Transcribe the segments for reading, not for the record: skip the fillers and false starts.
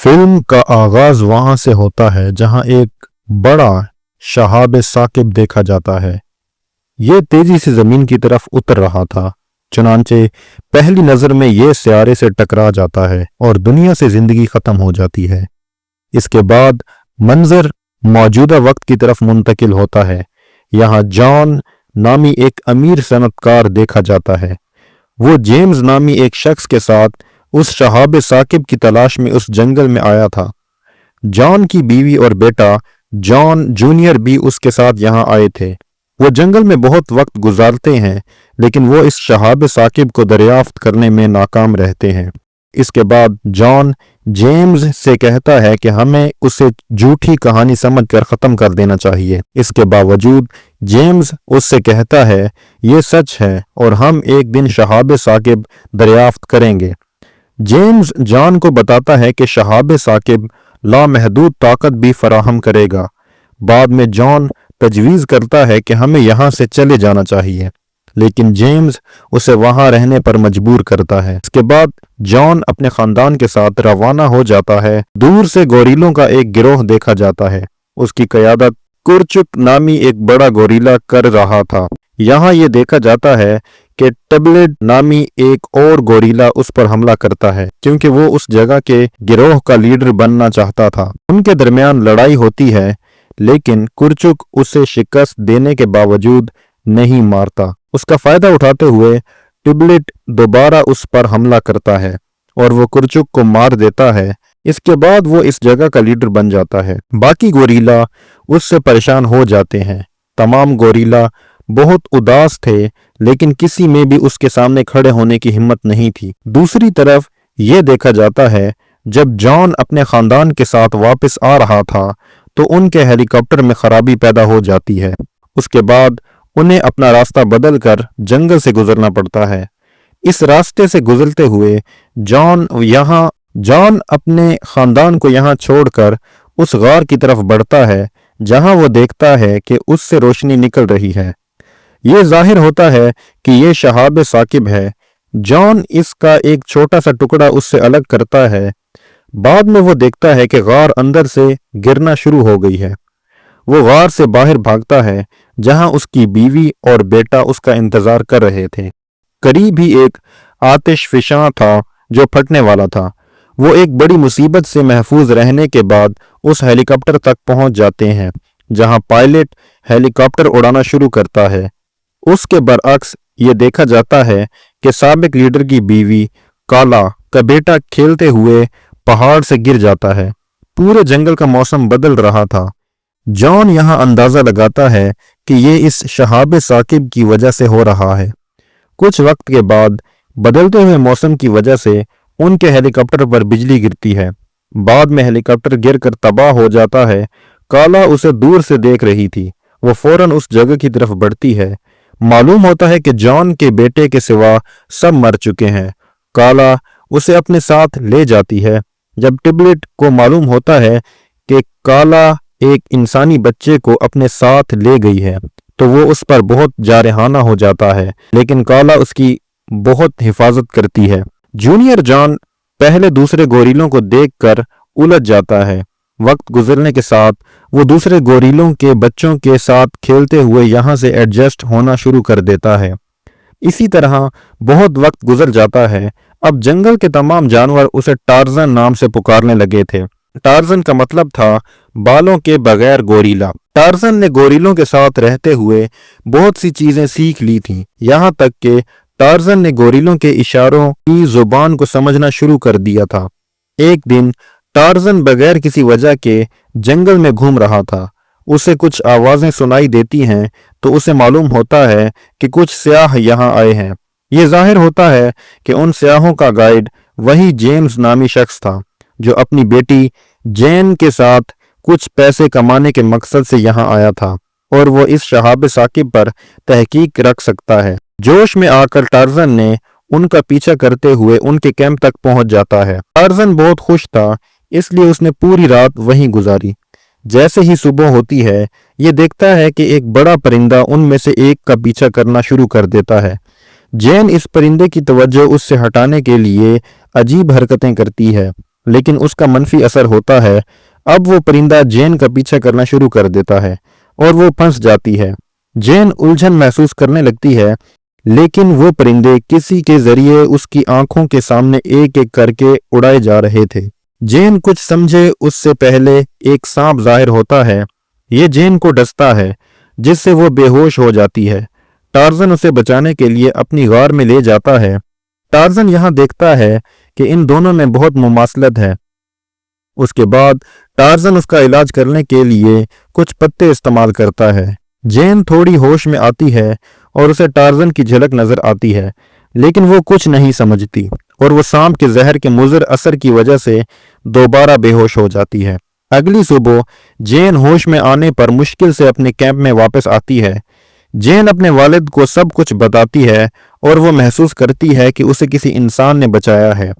Film का आगाज वहां से होता है जहां एक बड़ा शहाब साकिब देखा जाता है। ये तेजी से जमीन की तरफ उतर रहा था। चुनांचे पहली नजर में ये सियारे से टकरा जाता है और दुनिया से जिंदगी खत्म हो जाती है। इसके बाद मंजर मौजूदा वक्त की तरफ मुंतकिल होता है। यहाँ जॉन नामी एक अमीर सनतकार देखा जाता है। वो जेम्स नामी एक शख्स के साथ उस शहाब साकिब की तलाश में उस जंगल में आया था। जॉन की बीवी और बेटा जॉन जूनियर भी उसके साथ यहाँ आए थे। वो जंगल में बहुत वक्त गुजारते हैं, लेकिन वो इस शहाब साकिब को दरियाफ्त करने में नाकाम रहते हैं। इसके बाद जॉन जेम्स से कहता है कि हमें उसे झूठी कहानी समझकर ख़त्म कर देना चाहिए। इसके बावजूद जेम्स उससे कहता है ये सच है और हम एक दिन शहाब साकिब दरियाफ्त करेंगे। जेम्स जॉन को बताता है कि शहाब साकिब लामहदूद ताकत भी फराहम करेगा। बाद में जॉन तजवीज़ करता है कि हमें यहाँ से चले जाना चाहिए, लेकिन जेम्स उसे वहां रहने पर मजबूर करता है। इसके बाद जॉन अपने खानदान के साथ रवाना हो जाता है। दूर से गोरिलों का एक गिरोह देखा जाता है। उसकी क़यादत कुरचुक नामी एक बड़ा गोरिला कर रहा था। यहाँ ये देखा जाता है कि टबलेट नामी एक और गोरिला उस पर हमला करता है, क्योंकि वो उस जगह के गिरोह का लीडर बनना चाहता था। उनके दरमियान लड़ाई होती है, लेकिन कुरचुक उसे शिकस्त देने के बावजूद नहीं मारता। उसका फायदा उठाते हुए टिबलेट दोबारा उस पर हमला करता है और वो कुरचुक को मार देता है। इसके बाद वो इस जगह का लीडर बन जाता है। बाकी गोरिल्ला उससे परेशान हो जाते हैं। तमाम गोरिल्ला बहुत उदास थे, लेकिन किसी में भी उसके सामने खड़े होने की हिम्मत नहीं थी। दूसरी तरफ ये देखा जाता है जब जॉन अपने खानदान के साथ वापस आ रहा था तो उनके हेलीकॉप्टर में खराबी पैदा हो जाती है। उसके बाद उन्हें अपना रास्ता बदलकर जंगल से गुजरना पड़ता है। इस रास्ते से गुजरते हुए जॉन अपने खानदान को यहाँ छोड़कर उस गार की तरफ बढ़ता है, जहाँ वो देखता है कि उससे रोशनी निकल रही है। ये जाहिर होता है कि ये शहाब साकिब है। जॉन इसका एक छोटा सा टुकड़ा उससे अलग करता है। बाद में वो देखता है कि गार अंदर से गिरना शुरू हो गई है। वो गार से बाहर भागता है, जहां उसकी बीवी और बेटा उसका इंतजार कर रहे थे। करीब ही एक आतिशफिशां था जो फटने वाला था। वो एक बड़ी मुसीबत से महफूज रहने के बाद उस हेलीकॉप्टर तक पहुंच जाते हैं, जहां पायलट हेलीकॉप्टर उड़ाना शुरू करता है। उसके बरअक्स ये देखा जाता है कि साबिक लीडर की बीवी काला का बेटा खेलते हुए पहाड़ से गिर जाता है। पूरे जंगल का मौसम बदल रहा था। जॉन यहाँ अंदाजा लगाता है कि ये इस शहाब साकिब की वजह से हो रहा है। कुछ वक्त के बाद बदलते हुए मौसम की वजह से उनके हेलीकॉप्टर पर बिजली गिरती है। बाद में हेलीकॉप्टर गिरकर तबाह हो जाता है। काला उसे दूर से देख रही थी। वो फौरन उस जगह की तरफ बढ़ती है। मालूम होता है कि जॉन के बेटे के सिवा सब मर चुके हैं। काला उसे अपने साथ ले जाती है। जब टिबलेट को मालूम होता है कि काला एक इंसानी बच्चे को अपने साथ ले गई है, तो वो उस पर बहुत जारहाना हो जाता है, लेकिन काला उसकी बहुत हिफाजत करती है। जूनियर जॉन पहले दूसरे गोरिलों को देखकर उलझ जाता है। वक्त गुजरने के साथ वो दूसरे गोरिलों के बच्चों के साथ खेलते हुए यहाँ से एडजस्ट होना शुरू कर देता है। इसी तरह बहुत वक्त गुजर जाता है। अब जंगल के तमाम जानवर उसे टार्जन नाम से पुकारने लगे थे। टार्जन का मतलब था बालों के बगैर गोरिल्ला। टार्जन ने गोरिलों के साथ रहते हुए बहुत सी चीजें सीख ली थीं, यहाँ तक कि टार्जन ने गोरिलों के इशारों की जुबान को समझना शुरू कर दिया था। एक दिन टार्जन बगैर किसी वजह के जंगल में घूम रहा था। उसे कुछ आवाजें सुनाई देती हैं, तो उसे मालूम होता है कि कुछ सियाह यहाँ आए हैं। ये जाहिर होता है कि उन सियाहों का गाइड वही जेम्स नामी शख्स था, जो अपनी बेटी जैन के साथ कुछ पैसे कमाने के मकसद से यहाँ आया था, और वो इस शहाब साकिब पर तहकीक रख सकता है। जोश में आकर टार्जन ने उनका पीछा करते हुए उनके कैंप तक पहुंच जाता है। टार्जन बहुत खुश था, इसलिए उसने पूरी रात वहीं गुजारी। जैसे ही सुबह होती है, ये देखता है कि एक बड़ा परिंदा उनमें से एक का पीछा करना शुरू कर देता है। जैन इस परिंदे की तवज्जो उससे हटाने के लिए अजीब हरकतें करती है। लेकिन उसका मनफी असर होता है। अब वो परिंदा जेन का पीछा करना शुरू कर देता है और वो फंस जाती है। जेन उलझन महसूस करने लगती है, लेकिन वो परिंदे किसी के जरिए उसकी आंखों के सामने एक एक करके उड़ाए जा रहे थे। जेन कुछ समझे उससे पहले एक सांप जाहिर होता है। ये जेन को डसता है, जिससे वो बेहोश हो जाती है। टार्जन उसे बचाने के लिए अपनी गार में ले जाता है। टार्जन यहाँ देखता है कि इन दोनों में बहुत मुमासलत है। उसके बाद टार्जन उसका इलाज करने के लिए कुछ पत्ते इस्तेमाल करता है। जेन थोड़ी होश में आती है और उसे टार्जन की झलक नजर आती है, लेकिन वो कुछ नहीं समझती और वो सांप के जहर के मुज़र असर की वजह से दोबारा बेहोश हो जाती है। अगली सुबह जेन होश में आने पर मुश्किल से अपने कैंप में वापस आती है। जेन अपने वालिद को सब कुछ बताती है और वो महसूस करती है कि उसे किसी इंसान ने बचाया है,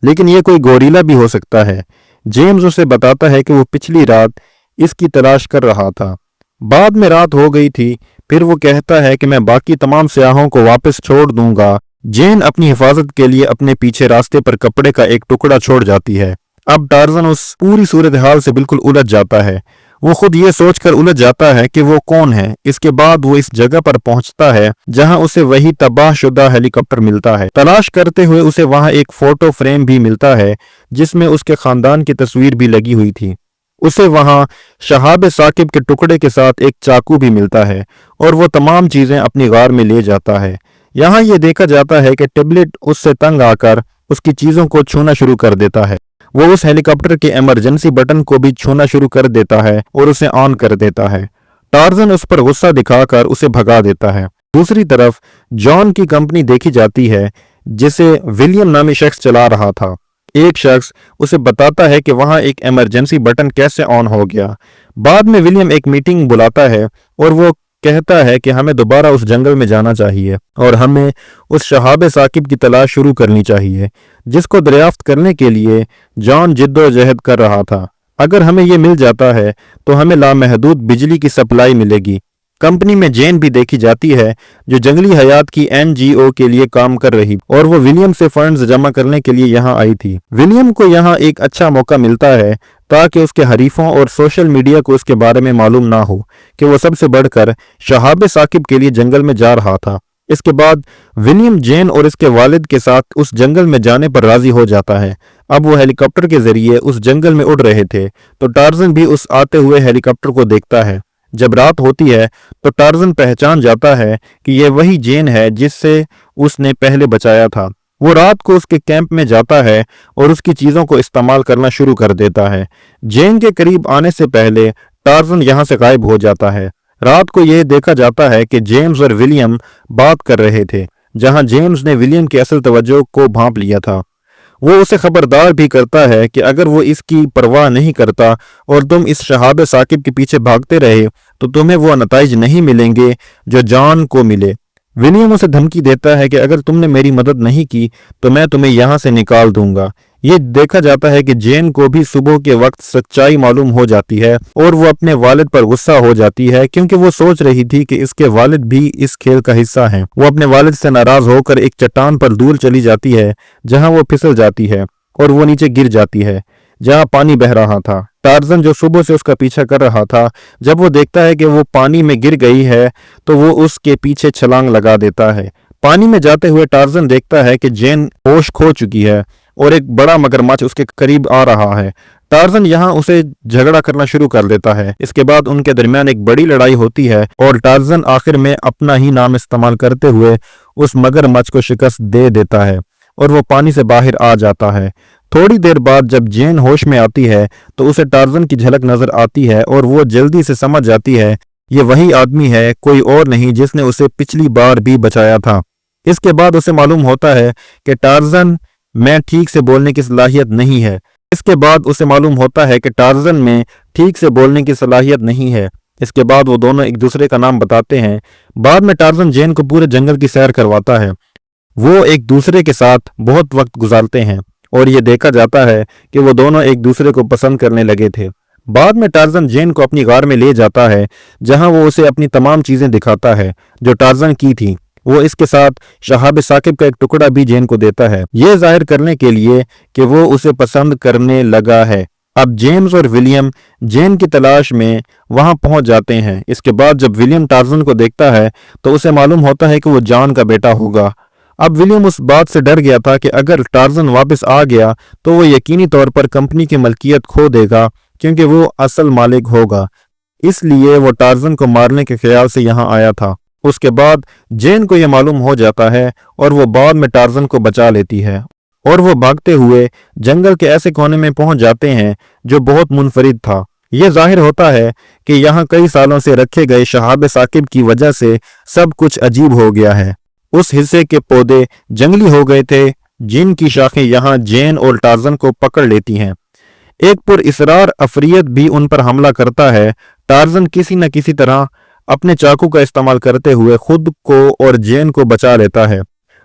लेकिन ये कोई गोरिल्ला भी हो सकता है। जेम्स उसे बताता है कि वो पिछली रात इसकी तलाश कर रहा था। बाद में रात हो गई थी। फिर वो कहता है कि मैं बाकी तमाम सियाहों को वापस छोड़ दूंगा। जेन अपनी हिफाजत के लिए अपने पीछे रास्ते पर कपड़े का एक टुकड़ा छोड़ जाती है। अब टार्जन उस पूरी सूरत हाल से बिल्कुल उलझ जाता है। वो खुद ये सोचकर उलझ जाता है कि वो कौन है। इसके बाद वो इस जगह पर पहुंचता है जहां उसे वही तबाहशुदा हेलीकॉप्टर मिलता है। तलाश करते हुए उसे वहां एक फोटो फ्रेम भी मिलता है जिसमें उसके खानदान की तस्वीर भी लगी हुई थी। उसे वहां शहाब साकिब के टुकड़े के साथ एक चाकू भी मिलता है और वो तमाम चीजें अपनी गार में ले जाता है। यहाँ ये देखा जाता है कि टेबलेट उससे तंग आकर उसकी चीजों को छूना शुरू कर देता है। वो उस हेलीकॉप्टर के इमरजेंसी बटन को भी छूना शुरू कर देता है और उसे ऑन कर देता है। टार्जन उस पर गुस्सा दिखाकर उसे भगा देता है। दूसरी तरफ जॉन की कंपनी देखी जाती है जिसे विलियम नामी शख्स चला रहा था। एक शख्स उसे बताता है कि वहां एक इमरजेंसी बटन कैसे ऑन हो गया। बाद में विलियम एक मीटिंग बुलाता है और वो कहता है कि हमें दोबारा उस जंगल में जाना चाहिए और हमें उस शहाब साकिब की तलाश शुरू करनी चाहिए जिसको दरियाफ्त करने के लिए जॉन जिद्दोजहद कर रहा था। अगर हमें ये मिल जाता है तो हमें लामहदूद बिजली की सप्लाई मिलेगी। कंपनी में जेन भी देखी जाती है जो जंगली हयात की एनजीओ के लिए काम कर रही और वो विलियम से फंड्स जमा करने के लिए यहाँ आई थी। विलियम को यहाँ एक अच्छा मौका मिलता है ताकि उसके हरीफों और सोशल मीडिया को उसके बारे में मालूम ना हो कि वो सबसे बढ़कर शहाब साकिब के लिए जंगल में जा रहा था। इसके बाद विलियम जेन और इसके वालिद के साथ उस जंगल में जाने पर राजी हो जाता है। अब वो हेलीकॉप्टर के जरिए उस जंगल में उड़ रहे थे तो टार्जन भी उस आते हुए हेलीकॉप्टर को देखता है। जब रात होती है तो टार्जन पहचान जाता है कि यह वही जेन है जिससे उसने पहले बचाया था। वो रात को उसके कैंप में जाता है और उसकी चीजों को इस्तेमाल करना शुरू कर देता है। जेन के करीब आने से पहले टार्जन यहां से गायब हो जाता है। रात को यह देखा जाता है कि जेम्स और विलियम बात कर रहे थे, जहां जेम्स ने विलियम की असल तवज्जो को भांप लिया था। वो उसे खबरदार भी करता है कि अगर वो इसकी परवाह नहीं करता और तुम इस शहाब साकिब के पीछे भागते रहे तो तुम्हें वो नताइज नहीं मिलेंगे जो जॉन को मिले। विलियम उसे धमकी देता है कि अगर तुमने मेरी मदद नहीं की तो मैं तुम्हें यहां से निकाल दूंगा। ये देखा जाता है कि जेन को भी सुबह के वक्त सच्चाई मालूम हो जाती है और वो अपने वालिद पर गुस्सा हो जाती है क्योंकि वो सोच रही थी कि इसके वालिद भी इस खेल का हिस्सा हैं। वो अपने वालिद से नाराज होकर एक चट्टान पर दूर चली जाती है जहां वो फिसल जाती है और वो नीचे गिर जाती है जहां पानी बह रहा था। टार्जन जो सुबह से उसका पीछा कर रहा था, जब वो देखता है कि वो पानी में गिर गई है तो वो उसके पीछे छलांग लगा देता है। पानी में जाते हुए टार्जन देखता है कि जेन होश खो चुकी है और एक बड़ा मगरमच्छ उसके करीब आ रहा है। टार्जन यहाँ उसे झगड़ा करना शुरू कर देता है। इसके बाद उनके दरमियान एक बड़ी लड़ाई होती है और टार्जन आखिर में अपना ही नाम इस्तेमाल करते हुए उस मगरमच्छ को शिकस्त दे देता है और वो पानी से बाहर आ जाता है। थोड़ी देर बाद जब जेन होश में आती है तो उसे टार्जन की झलक नजर आती है और वो जल्दी से समझ जाती है ये वही आदमी है, कोई और नहीं, जिसने उसे पिछली बार भी बचाया था। इसके बाद उसे मालूम होता है कि टार्जन में ठीक से बोलने की सलाहियत नहीं है। इसके बाद उसे मालूम होता है कि टार्जन में ठीक से बोलने की सलाहियत नहीं है। इसके बाद वो दोनों एक दूसरे का नाम बताते हैं। बाद में टार्जन जेन को पूरे जंगल की सैर करवाता है। वो एक दूसरे के साथ बहुत वक्त गुजारते हैं और ये देखा जाता है कि वो दोनों एक दूसरे को पसंद करने लगे थे। बाद में टार्जन जेन को अपनी गार में ले जाता है जहां वो उसे अपनी तमाम चीजें दिखाता है जो टार्जन की थी। वो इसके साथ शहाब साकिब का एक टुकड़ा भी जेन को देता है, ये जाहिर करने के लिए कि वो उसे पसंद करने लगा है। अब जेम्स और विलियम जेन की तलाश में वहां पहुंच जाते हैं। इसके बाद जब विलियम टार्जन को देखता है तो उसे मालूम होता है कि वो जॉन का बेटा होगा। अब विलियम उस बात से डर गया था कि अगर टार्जन वापस आ गया तो वो यकीनी तौर पर कंपनी की मलकियत खो देगा, क्योंकि वो असल मालिक होगा। इसलिए वो टार्जन को मारने के ख्याल से यहाँ आया था। उसके बाद जेन को यह मालूम हो जाता है और वो बाद में टार्जन को बचा लेती है और वो भागते हुए जंगल के ऐसे कोने में पहुंच जाते हैं जो बहुत मुनफरिद था। यह जाहिर होता है कि यहाँ कई सालों से रखे गए शहाब साकिब की वजह से सब कुछ अजीब हो गया है। उस हिस्से के पौधे जंगली हो गए थे जिनकी शाखें यहाँ जेन और टार्जन को पकड़ लेती हैं। एक पुरइसरार अफरियत भी उन पर हमला करता है। टार्जन किसी न किसी तरह अपने चाकू का इस्तेमाल करते हुए खुद को और जेन को बचा लेता है।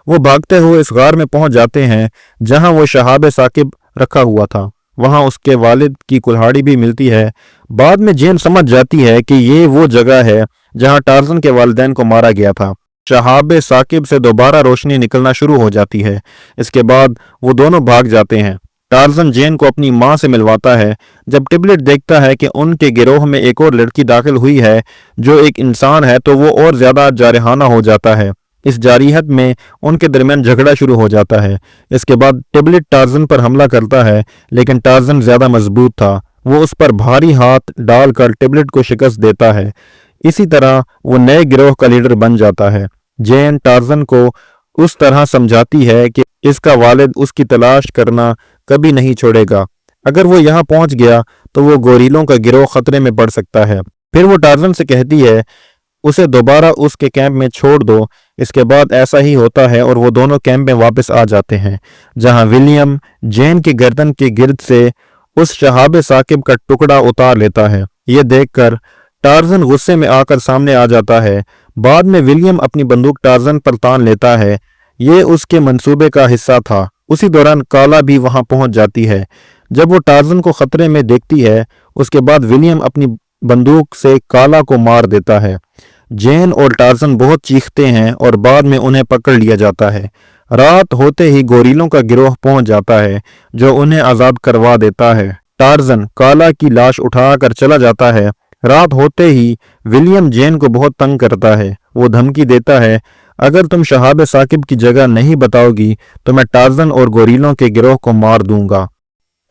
वो भागते हुए इस गार में पहुंच जाते हैं जहां वो शहाब साकिब रखा हुआ था। वहां उसके वालिद की कुल्हाड़ी भी मिलती है। बाद में जेन समझ जाती है कि ये वो जगह है जहां टार्जन के वालिदैन को मारा गया था। शहाब साकिब से दोबारा रोशनी निकलना शुरू हो जाती है। इसके बाद वो दोनों भाग जाते हैं। टार्जन जेन को अपनी मां से मिलवाता है। जब टिबलेट देखता है कि उनके गिरोह में एक और लड़की दाखिल हुई है जो एक इंसान है तो वो और ज्यादा जारहाना हो जाता है। इस जारिहत में उनके दरमियान झगड़ा शुरू हो जाता है। इसके बाद टिबलेट टार्जन पर हमला करता है, लेकिन टार्जन ज्यादा मजबूत था। वो उस पर भारी हाथ डालकर टिबलेट को शिकस्त देता है। इसी तरह वो नए गिरोह का लीडर बन जाता है। जेन टार्जन को उस तरह समझाती है कि इसका वालिद उसकी तलाश करना कभी नहीं छोड़ेगा। अगर वो यहाँ पहुंच गया तो वो गोरीलों का गिरोह खतरे में पड़ सकता है। फिर वो टार्जन से कहती है उसे दोबारा उसके कैंप में छोड़ दो। इसके बाद ऐसा ही होता है और वो दोनों कैंप में वापस आ जाते हैं, जहां विलियम जेन की गर्दन के गिर्द से उस शहाब साकिब का टुकड़ा उतार लेता है। ये देखकर टार्जन गुस्से में आकर सामने आ जाता है। बाद में विलियम अपनी बंदूक टार्जन पर तान लेता है। ये उसके मंसूबे का हिस्सा था। उसी दौरान काला भी वहां पहुंच जाती है। जब वो टार्जन को खतरे में देखती है, उसके बाद विलियम अपनी बंदूक से काला को मार देता है। जेन और टार्जन बहुत चीखते हैं और बाद में उन्हें पकड़ लिया जाता है। रात होते ही गोरीलों का गिरोह पहुंच जाता है जो उन्हें आजाद करवा देता है। टार्जन काला की लाश उठाकर चला जाता है। रात होते ही विलियम जेन को बहुत तंग करता है। वो धमकी देता है अगर तुम शहाब साकिब की जगह नहीं बताओगी तो मैं टार्जन और गोरीलों के गिरोह को मार दूंगा।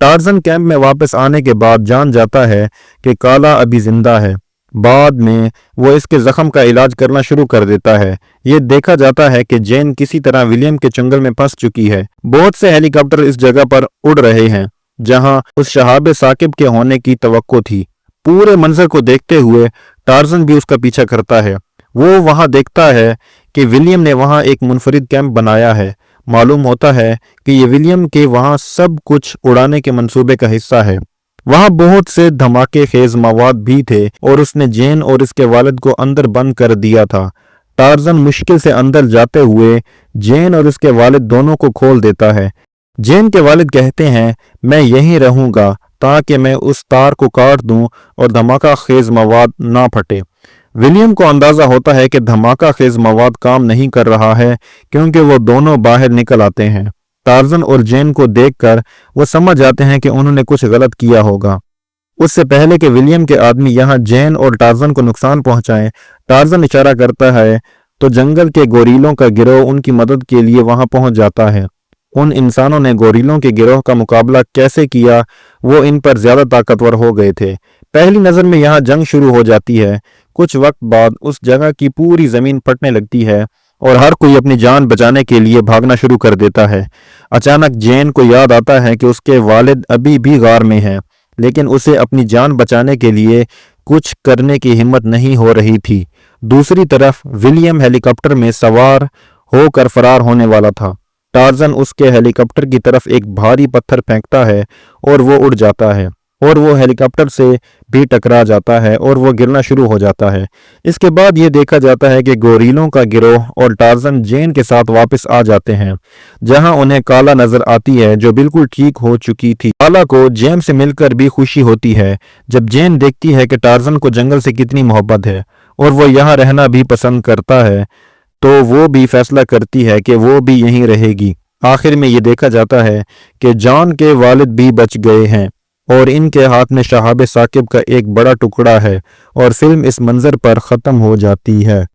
टार्जन कैंप में वापस आने के बाद जान जाता है कि काला अभी जिंदा है। बाद में वो इसके जख्म का इलाज करना शुरू कर देता है। ये देखा जाता है कि जेन किसी तरह विलियम के चंगल में फंस चुकी है। बहुत से हेलीकॉप्टर इस जगह पर उड़ रहे हैं जहां उस शहाब साकिब के होने की तवक्को थी। पूरे मंजर को देखते हुए टार्जन भी उसका पीछा करता है। वो वहां देखता है कि विलियम ने वहां एक मुनफरिद कैंप बनाया है। मालूम होता है कि ये विलियम के वहां सब कुछ उड़ाने के मंसूबे का हिस्सा है। वहां बहुत से धमाके खेज मवाद भी थे और उसने जेन और इसके वालिद को अंदर बंद कर दिया था। टार्जन मुश्किल से अंदर जाते हुए जेन और इसके वालिद दोनों को खोल देता है। जेन के वालिद कहते हैं मैं यहीं रहूंगा ताकि मैं उस तार को काट दूं और धमाका खेज मवाद ना फटे। विलियम को अंदाजा होता है कि धमाका खेज मवाद काम नहीं कर रहा है क्योंकि वो दोनों बाहर निकल आते हैं। टार्जन और जेन को देखकर वो समझ जाते हैं कि उन्होंने कुछ गलत किया होगा। उससे पहले कि विलियम के आदमी यहाँ जेन और टार्जन को नुकसान पहुंचाएं, टार्जन इशारा करता है तो जंगल के गोरीलों का गिरोह उनकी मदद के लिए वहां पहुंच जाता है। उन इंसानों ने गोरीलों के गिरोह का मुकाबला कैसे किया, वो इन पर ज्यादा ताकतवर हो गए थे। पहली नजर में यहाँ जंग शुरू हो जाती है। कुछ वक्त बाद उस जगह की पूरी जमीन फटने लगती है और हर कोई अपनी जान बचाने के लिए भागना शुरू कर देता है। अचानक जेन को याद आता है कि उसके वालिद अभी भी गार में हैं, लेकिन उसे अपनी जान बचाने के लिए कुछ करने की हिम्मत नहीं हो रही थी। दूसरी तरफ विलियम हेलीकॉप्टर में सवार होकर फरार होने वाला था। टार्जन उसके हेलीकॉप्टर की तरफ एक भारी पत्थर फेंकता है और वो उड़ जाता है और वो हेलीकॉप्टर से भी टकरा जाता है और वो गिरना शुरू हो जाता है। इसके बाद ये देखा जाता है कि गोरीलों का गिरोह और टार्जन जेन के साथ वापस आ जाते हैं, जहां उन्हें काला नजर आती है जो बिल्कुल ठीक हो चुकी थी। काला को जेन से मिलकर भी खुशी होती है जब जेन देखती है कि टार्जन को जंगल से कितनी मोहब्बत है और वो यहाँ रहना भी पसंद करता है। तो वो भी फैसला करती है कि वो भी यहीं रहेगी। आखिर में ये देखा जाता है कि जॉन के वालिद भी बच गए हैं और इनके हाथ में शहाब साकिब का एक बड़ा टुकड़ा है और फिल्म इस मंजर पर ख़त्म हो जाती है।